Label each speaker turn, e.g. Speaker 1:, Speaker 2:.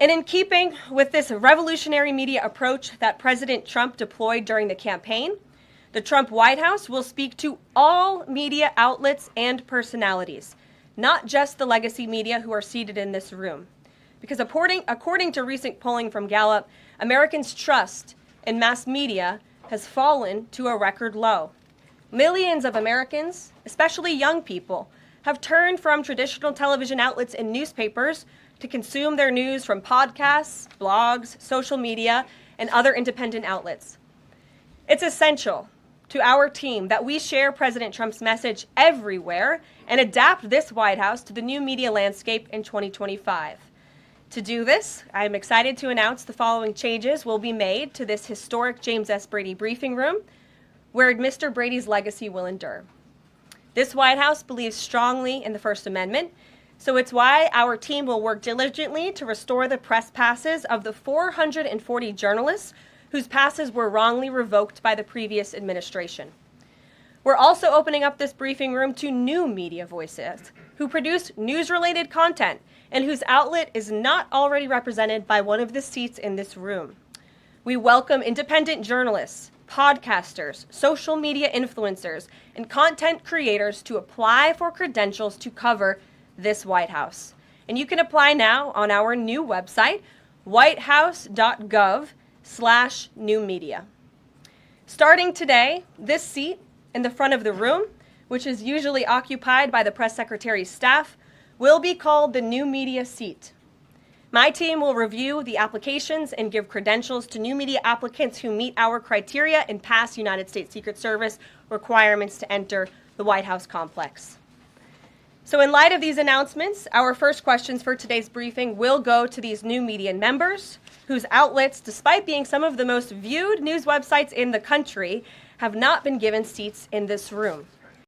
Speaker 1: And in keeping with this revolutionary media approach that President Trump deployed during the campaign, the Trump White House will speak to all media outlets and personalities, not just the legacy media who are seated in this room. Because according to recent polling from Gallup, Americans' trust in mass media has fallen to a record low. Millions of Americans, especially young people, have turned from traditional television outlets and newspapers to consume their news from podcasts, blogs, social media, and other independent outlets. It's essential to our team that we share President Trump's message everywhere and adapt this White House to the new media landscape in 2025. To do this, I am excited to announce the following changes will be made to this historic James S. Brady briefing room, where Mr. Brady's legacy will endure. This White House believes strongly in the First Amendment, so it's why our team will work diligently to restore the press passes of the 440 journalists whose passes were wrongly revoked by the previous administration. We're also opening up this briefing room to new media voices who produce news-related content and whose outlet is not already represented by one of the seats in this room. We welcome independent journalists, podcasters, social media influencers, and content creators to apply for credentials to cover this White House. And you can apply now on our new website, whitehouse.gov/newmedia. Starting today, this seat in the front of the room, which is usually occupied by the press secretary's staff, will be called the new media seat. My team will review the applications and give credentials to new media applicants who meet our criteria and pass United States Secret Service requirements to enter the White House complex. So in light of these announcements, our first questions for today's briefing will go to these new media members whose outlets, despite being some of the most viewed news websites in the country, have not been given seats in this room.